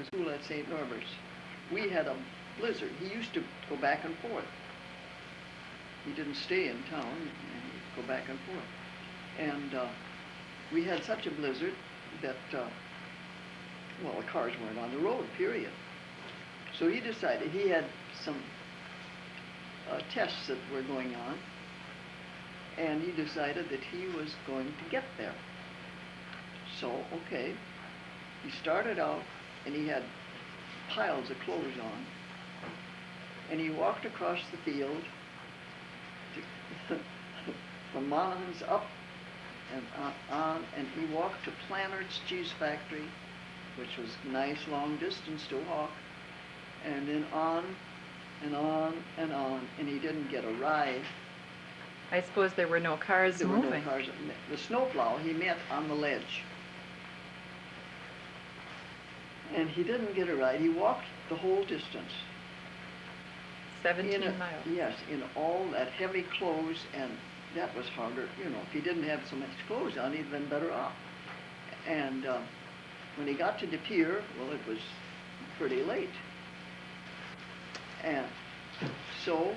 school at St. Norbert's, we had a blizzard. He used to go back and forth. He didn't stay in town, and he'd go back and forth. And we had such a blizzard that, well, the cars weren't on the road, period. So he decided, he had some tests that were going on, and he decided that he was going to get there. So, okay, he started out, and he had piles of clothes on, and he walked across the field from Monaghan's up and on, and he walked to Planard's Cheese Factory, which was a nice long distance to walk, and then on and on and on, and he didn't get a ride. I suppose there were no cars moving. There were no cars. The snowplow he met on the ledge. And he didn't get a ride. He walked the whole distance. 17 miles. Yes, in all that heavy clothes, and that was harder. You know, if he didn't have so much clothes on, he'd been better off. And when he got to De Pere, well, it was pretty late. And so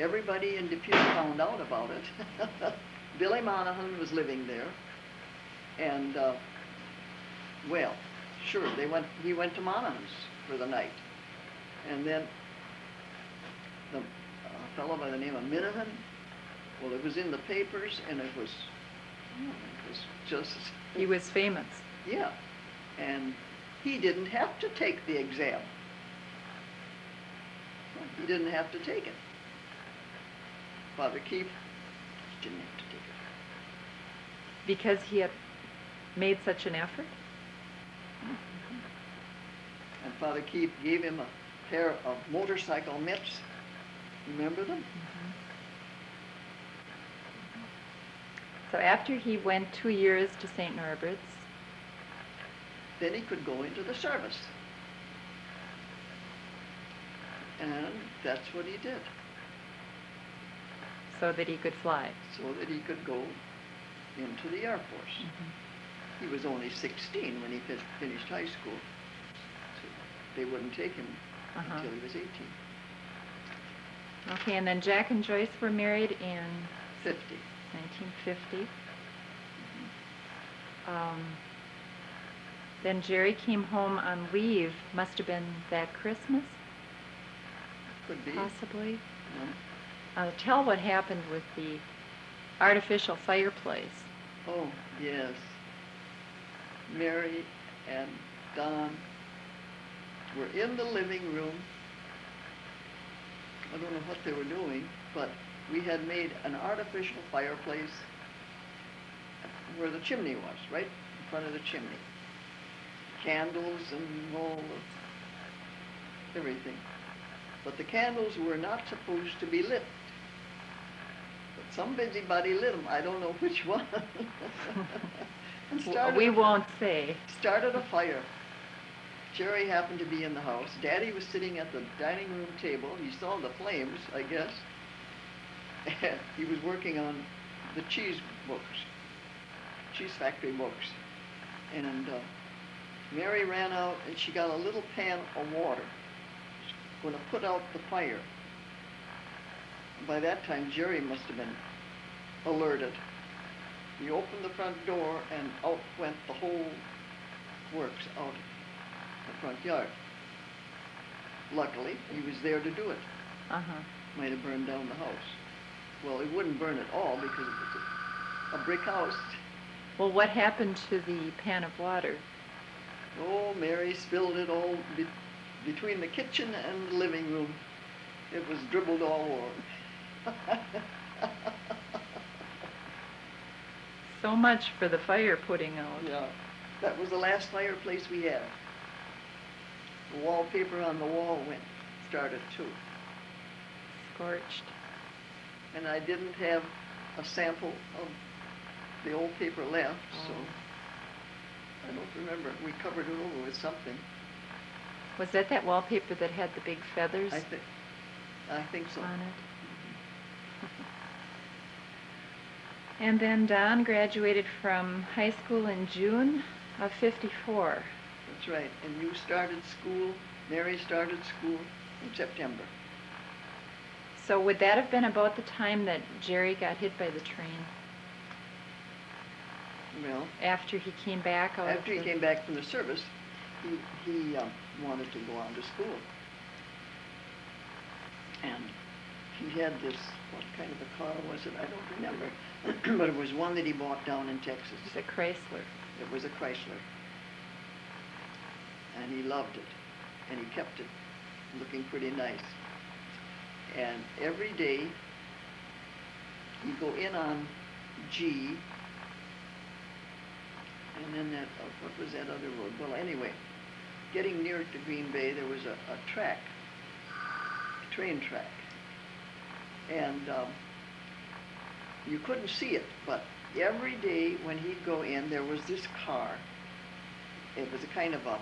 everybody in De Pere found out about it. Billy Monaghan was living there, and well, sure, he went to Monaghan's for the night. And then the fellow by the name of Minahan, well, it was in the papers, and it was just... He was famous. Yeah, and he didn't have to take the exam. He didn't have to take it. Father Keefe didn't have to take it. Because he had made such an effort? And Father Keefe gave him a pair of motorcycle mitts. Remember them? Mm-hmm. So after he went 2 years to St. Norbert's, then he could go into the service. And that's what he did. so that he could fly. So that he could go into the Air Force. Mm-hmm. He was only 16 when he finished high school. So they wouldn't take him until he was 18. Okay, and then Jack and Joyce were married in 1950. Then Gerry came home on leave. Must have been that Christmas, Could be. possibly. No. Tell what happened with the artificial fireplace. Oh, yes. Mary and Don were in the living room. I don't know what they were doing, but we had made an artificial fireplace where the chimney was, right in front of the chimney. Candles and all of everything. But the candles were not supposed to be lit. But some busybody lit them. I don't know which one. And We won't say. Started a fire. Gerry happened to be in the house. Daddy was sitting at the dining room table. He saw the flames, I guess. And he was working on the cheese factory books. And Mary ran out and she got a little pan of water. She's going to put out the fire. By that time, Gerry must have been alerted. He opened the front door and out went the whole works out the front yard. Luckily, he was there to do it. Might have burned down the house. Well, it wouldn't burn at all because it was a brick house. Well, what happened to the pan of water? Oh, Mary spilled it all between the kitchen and the living room. It was dribbled all over. So much for the fire putting out. Yeah, that was the last fireplace we had. The wallpaper on the wall started too. Scorched. And I didn't have a sample of the old paper left, so I don't remember. We covered it over with something. Was that wallpaper that had the big feathers I think so. on it? And then Don graduated from high school in June of '54. That's right. And you started school, Mary started school in September. So would that have been about the time that Gerry got hit by the train? Well, After he came back out after he of came back from the service, he wanted to go on to school. And he had this, what kind of a car was it? I don't remember. But it was one that he bought down in Texas. It was a Chrysler. It was a Chrysler. And he loved it. And he kept it looking pretty nice. And every day, he'd go in on G, and then that, what was that other road? Well, anyway, getting near to Green Bay, there was a track, a train track. And you couldn't see it, but every day when he'd go in, there was this car. It was a kind of a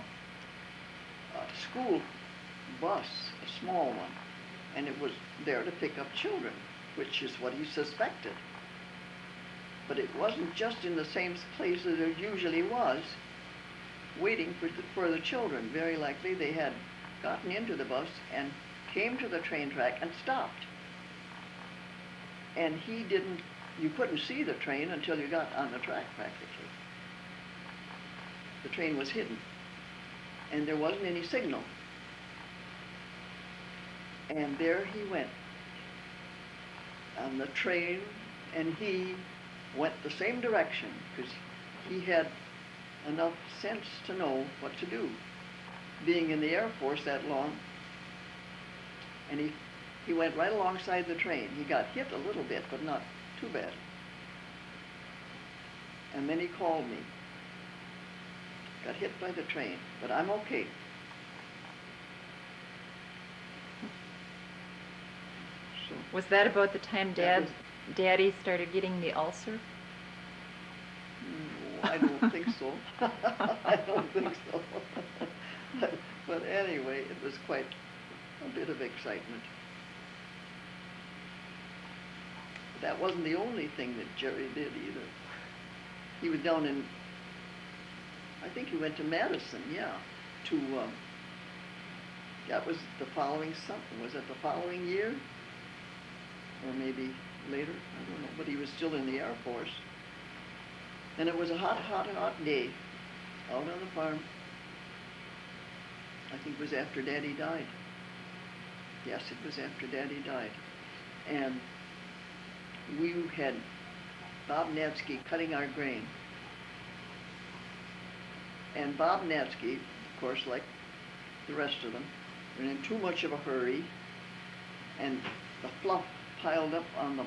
school bus, a small one, and it was there to pick up children, which is what he suspected. But it wasn't just in the same place that it usually was, waiting for the children. Very likely they had gotten into the bus and came to the train track and stopped. And you couldn't see the train until you got on the track practically. The train was hidden, and there wasn't any signal. And there he went on the train, and he went the same direction because he had enough sense to know what to do, being in the Air Force that long. And he went right alongside the train. He got hit a little bit, but not too bad. And then he called me. Got hit by the train, but I'm okay. So, Was that about the time That was- Daddy started getting the ulcer? no, I don't think so. I don't think so. But anyway, it was quite a bit of excitement. But that wasn't the only thing that Gerry did either. He was down in, I think he went to Madison, yeah, that was the following something. Was it the following year? Or maybe later? I don't know. But he was still in the Air Force. And it was a hot, hot, hot day out on the farm. I think it was after Daddy died. Yes, it was after Daddy died. And we had Bob Natsky cutting our grain. And Bob Natsky, of course, like the rest of them, were in too much of a hurry, and the fluff piled up on the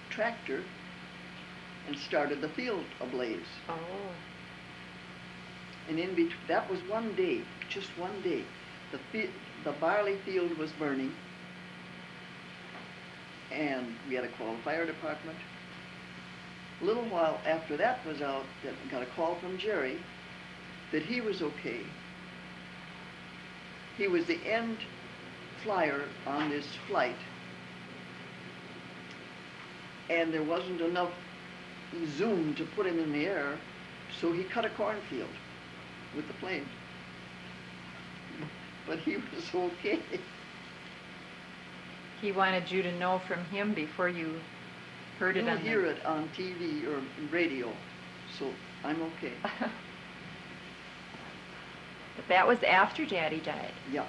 tractor and started the field ablaze. Oh. And in between, that was one day, just one day. The barley field was burning, and we had to call the fire department. A little while after that was out, I got a call from Gerry that he was okay. He was the end flyer on this flight, and there wasn't enough zoom to put him in the air, so he cut a cornfield with the plane. But he was okay. He wanted you to know from him before you heard it You'll on hear it on TV or radio, so I'm okay. But that was after Daddy died. Yeah.